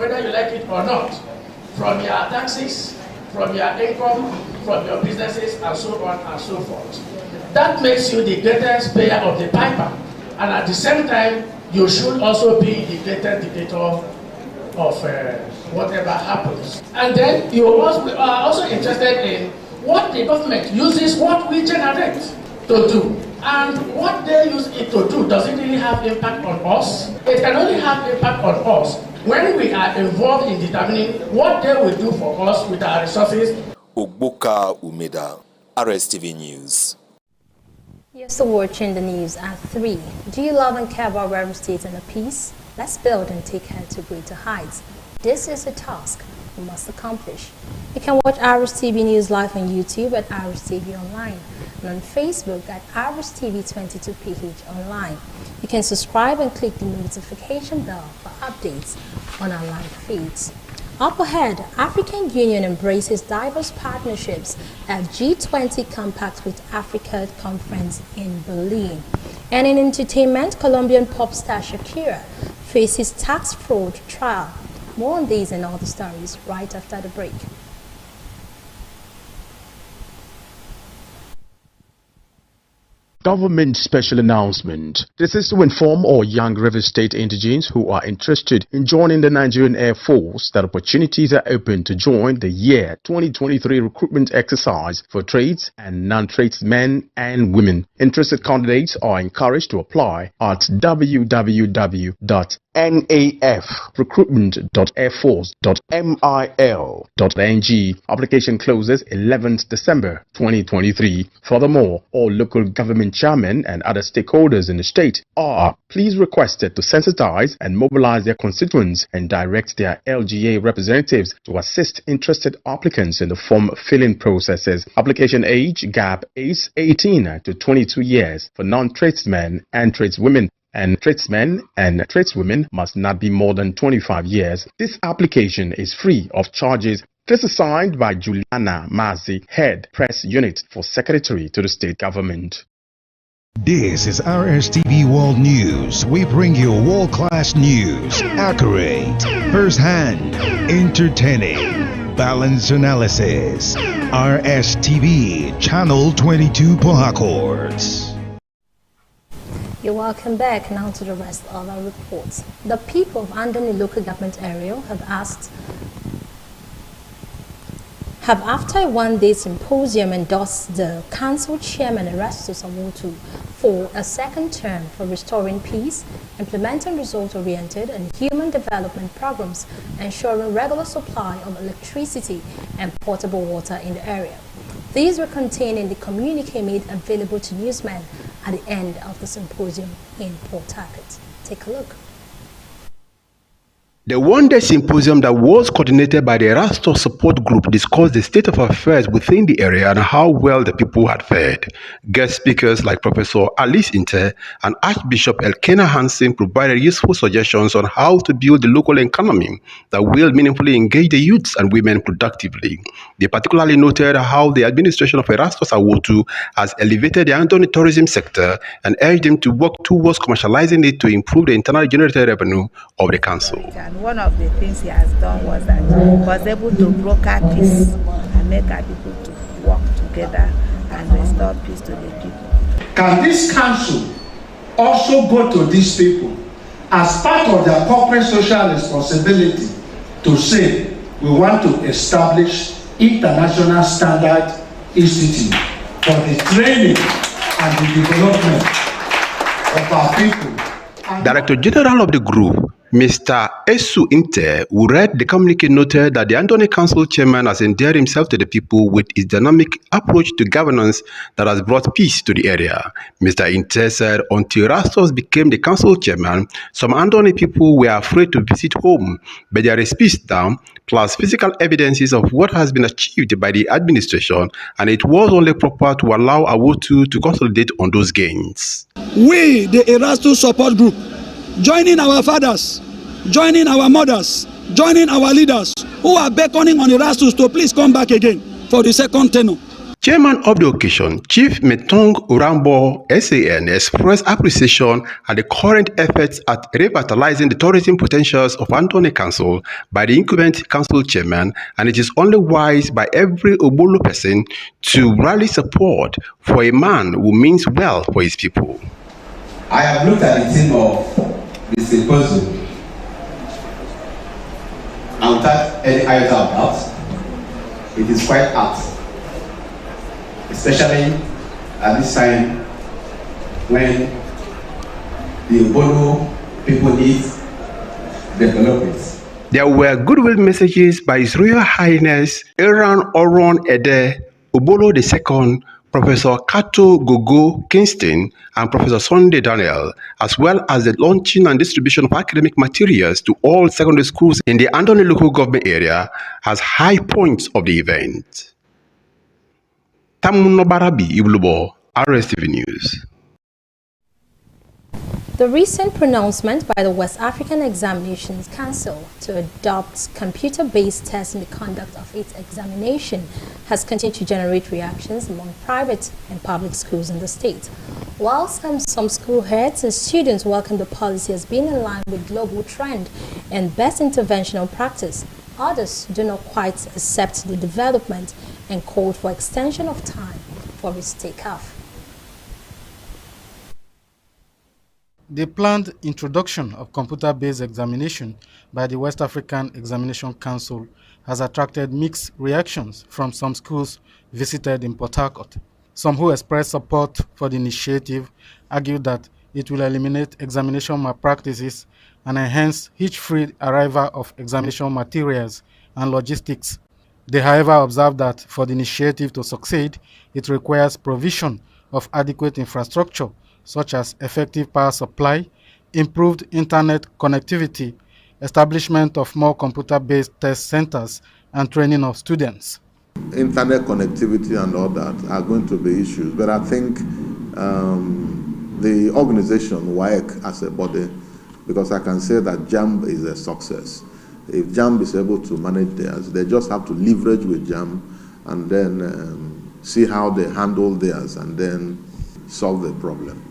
whether you like it or not, from your taxes, from your income, from your businesses, and so on and so forth. That makes you the greatest payer of the piper, and at the same time, you should also be the greatest dictator of whatever happens. And then you are also interested in what the government uses what we generate to do. And what they use it to do, does it really have impact on us? It can only have impact on us when we are involved in determining what they will do for us with our resources. Ogboka Umeda, Rstv News. You're still watching the news at 3. Do you love and care about real estate and peace? Let's build and take her to greater heights. This is a task we must accomplish. You can watch Rstv News live on YouTube at Rstv Online and on Facebook at Rstv22PH Online. You can subscribe and click the notification bell for updates on our live feeds. Up ahead, African Union embraces diverse partnerships at G20 Compact with Africa Conference in Berlin. And in entertainment, Colombian pop star Shakira faces tax fraud trial. More on these and other stories right after the break. Government special announcement. This is to inform all young River State indigents who are interested in joining the Nigerian Air Force that opportunities are open to join the year 2023 recruitment exercise for trades and non-tradesmen and women. Interested candidates are encouraged to apply at www.nafrecruitment.airforce.mil.ng. Application closes 11th December 2023. Furthermore, all local government chairmen and other stakeholders in the state are please requested to sensitize and mobilize their constituents and direct their LGA representatives to assist interested applicants in the form filling processes. Application age gap is 18 to 22 years for non-tradesmen and tradeswomen, and tradesmen and tradeswomen must not be more than 25 years. This application is free of charges. This is signed by Juliana Mazi, Head Press Unit for Secretary to the State Government. This is Rstv World News. We bring you world-class news, accurate, first-hand, entertaining, balanced analysis. Rstv, Channel 22 Port Harcourt. You're welcome back. Now to the rest of our reports. The people of Andoni local government area have after a one-day symposium endorsed the council chairman Erastus Awotu for a second term for restoring peace, implementing result-oriented and human development programs, ensuring regular supply of electricity and potable water in the area. These were contained in the communique made available to newsmen at the end of the symposium in Port Harcourt. Take a look. The one-day symposium that was coordinated by the Erastus Support Group discussed the state of affairs within the area and how well the people had fared. Guest speakers like Professor Alice Inte and Archbishop Elkanah Hansen provided useful suggestions on how to build the local economy that will meaningfully engage the youths and women productively. They particularly noted how the administration of Erastus Awotu has elevated the Andoni tourism sector and urged them to work towards commercializing it to improve the internal generated revenue of the council. One of the things he has done was that he was able to broker peace and make our people to work together and restore peace to the people. Can this council also go to these people as part of their corporate social responsibility to say we want to establish international standard institute for the training and the development of our people? Director General of the group, Mr. Esu Inte, who read the communique, noted that the Andoni Council chairman has endeared himself to the people with his dynamic approach to governance that has brought peace to the area. Mr. Inte said until Erastus became the council chairman, some Andoni people were afraid to visit home, but there is peace now, plus physical evidences of what has been achieved by the administration, and it was only proper to allow Awotu to consolidate on those gains. We, the Erastus Support Group, joining our fathers, joining our mothers, joining our leaders who are beckoning on Erastus to please come back again for the second tenure. Chairman of the occasion, Chief Metong Urambo SAN, expressed appreciation at the current efforts at revitalizing the tourism potentials of Anthony Council by the incumbent council chairman, and it is only wise by every Obolo person to rally support for a man who means well for his people. I have looked at the theme of the symposium and without any iota of doubt, it is quite apt. Especially at this time when the Obolo people need development. There were goodwill messages by His Royal Highness Aaron Oron Ede Obolo II, Professor Kato Gogo Kingston, and Professor Sunday Daniel, as well as the launching and distribution of academic materials to all secondary schools in the Andoni local government area as high points of the event. Tamuno Barabi Iblubo, Rstv News. The recent pronouncement by the West African Examinations Council to adopt computer-based tests in the conduct of its examination has continued to generate reactions among private and public schools in the state. While some school heads and students welcome the policy as being in line with global trend and best interventional practice, others do not quite accept the development and called for extension of time for its takeoff. The planned introduction of computer-based examination by the West African Examination Council has attracted mixed reactions from some schools visited in Port Harcourt. Some who expressed support for the initiative argued that it will eliminate examination malpractices and enhance hitch-free arrival of examination materials and logistics. They, however, observed that for the initiative to succeed, it requires provision of adequate infrastructure such as effective power supply, improved internet connectivity, establishment of more computer-based test centers, and training of students. Internet connectivity and all that are going to be issues, but I think the organization, WAEC as a body, because I can say that JAMB is a success. If JAMB is able to manage theirs, they just have to leverage with JAMB and then see how they handle theirs and then solve the problem.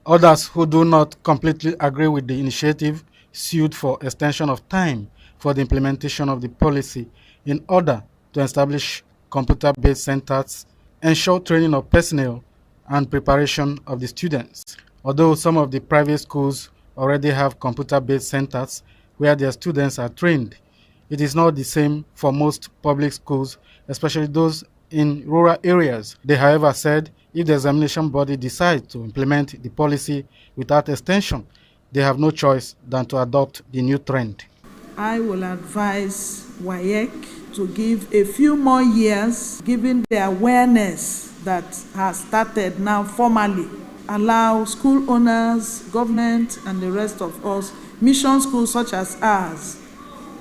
Others who do not completely agree with the initiative sued for extension of time for the implementation of the policy in order to establish computer-based centers, ensure training of personnel, and preparation of the students. Although some of the private schools already have computer-based centers where their students are trained, it is not the same for most public schools, especially those in rural areas. They, however, said if the examination body decides to implement the policy without extension, they have no choice than to adopt the new trend. I will advise WAEC to give a few more years, given the awareness that has started now formally. Allow school owners, government, and the rest of us, mission schools such as ours,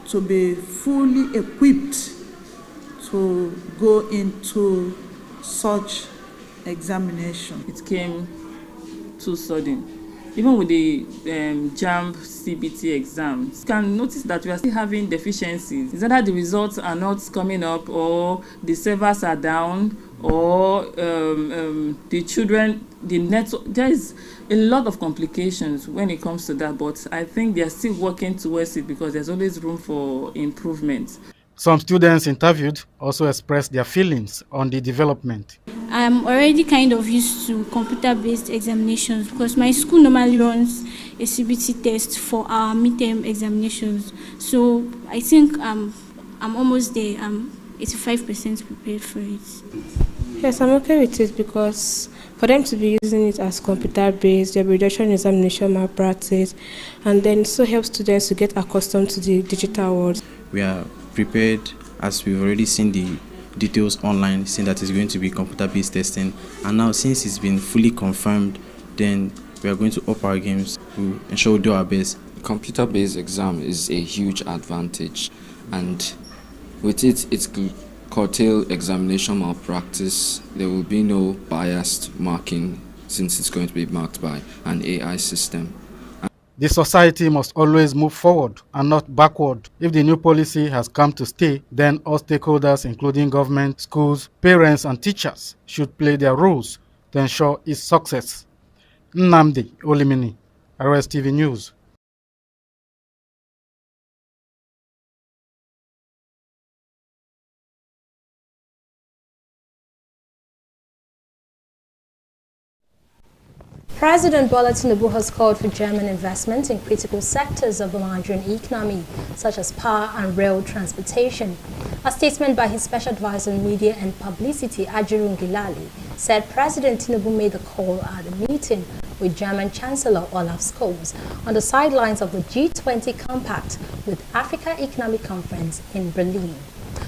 to be fully equipped to go into such examination. It came too sudden. Even with the JAMB CBT exams, you can notice that we are still having deficiencies. It's either the results are not coming up, or the servers are down, or the children, the network. There is a lot of complications when it comes to that, but I think they are still working towards it because there's always room for improvement. Some students interviewed also expressed their feelings on the development. I'm already kind of used to computer-based examinations because my school normally runs a CBT test for our midterm examinations. So I think I'm almost there. I'm 85% prepared for it. Yes, I'm okay with it because for them to be using it as computer-based, there'll be reduction in examination malpractice, and then it also helps students to get accustomed to the digital world. We are prepared, as we've already seen the details online, saying that it's going to be computer-based testing, and now since it's been fully confirmed, then we are going to up our games to ensure we do our best. Computer-based exam is a huge advantage, and with it, it's curtail examination malpractice. There will be no biased marking since it's going to be marked by an AI system. The society must always move forward and not backward. If the new policy has come to stay, then all stakeholders, including government, schools, parents, and teachers, should play their roles to ensure its success. Nnamdi Olimini, Rstv News. President Bola Tinubu has called for German investment in critical sectors of the Nigerian economy, such as power and rail transportation. A statement by his special advisor on media and publicity, Ajurun Gilali, said President Tinubu made the call at a meeting with German Chancellor Olaf Scholz on the sidelines of the G20 Compact with Africa Economic Conference in Berlin.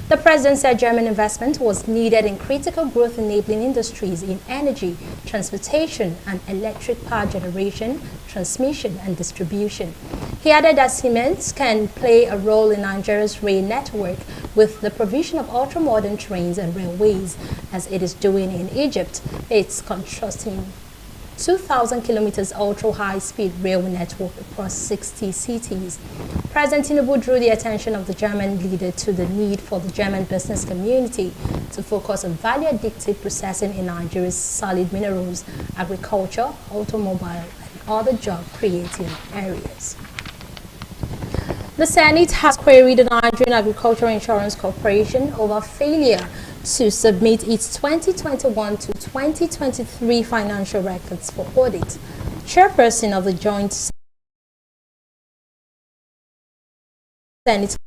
The president said German investment was needed in critical growth-enabling industries in energy, transportation, and electric power generation, transmission, and distribution. He added that Siemens can play a role in Nigeria's rail network with the provision of ultra-modern trains and railways, as it is doing in Egypt. It's constructing 2,000 kilometers ultra-high-speed rail network across 60 cities. President Tinubu drew the attention of the German leader to the need for the German business community to focus on value-addictive processing in Nigeria's solid minerals, agriculture, automobile, and other job-creating areas. The Senate has queried the Nigerian Agricultural Insurance Corporation over failure to submit its 2021 to 2023 financial records for audit. Chairperson of the Joint Senate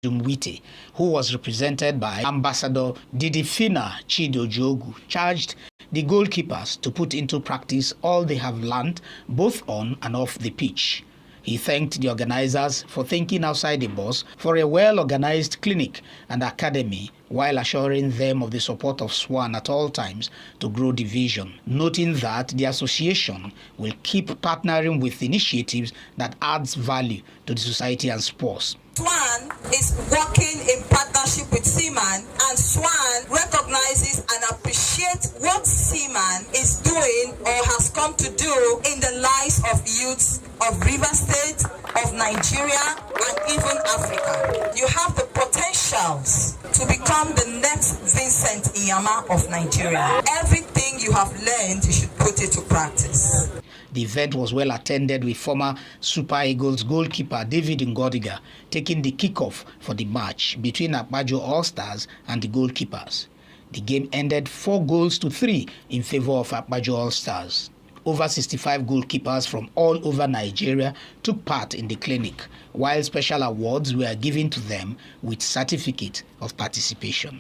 Dumwiti, who was represented by Ambassador Didifina Chidojogu, charged the goalkeepers to put into practice all they have learned both on and off the pitch. He thanked the organizers for thinking outside the box for a well-organized clinic and academy, while assuring them of the support of SWAN at all times to grow the vision, noting that the association will keep partnering with initiatives that adds value to the society and sports. SWAN is working in partnership partnership with Seaman, and SWAN recognizes and appreciates what Seaman is doing or has come to do in the lives of youths of River State, of Nigeria, and even Africa. You have the potentials to become the next Vincent Iyama of Nigeria. Everything you have learned, you should put it to practice. The event was well attended, with former Super Eagles goalkeeper David Ngodiga taking the kickoff for the match between Akpajo All-Stars and the goalkeepers. The game ended 4-3 in favor of Akpajo All-Stars. Over 65 goalkeepers from all over Nigeria took part in the clinic, while special awards were given to them with certificate of participation.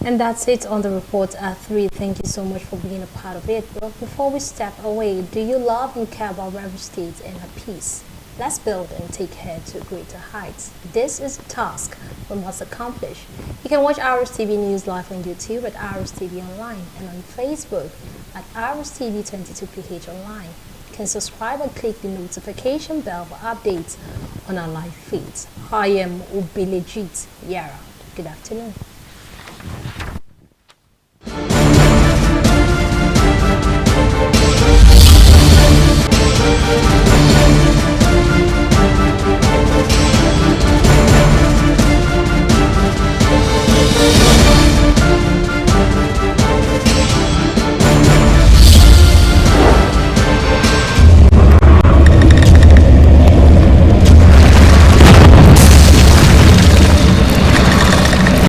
And that's it on the report at 3. Thank you so much for being a part of it. But before we step away, do you love and care about Rivers State and her peace? Let's build and take her to greater heights. This is a task we must accomplish. You can watch Rstv News live on YouTube at Rstv Online and on Facebook at Rstv 22PH Online. You can subscribe and click the notification bell for updates on our live feeds. I am Ubilejit Yara. Good afternoon.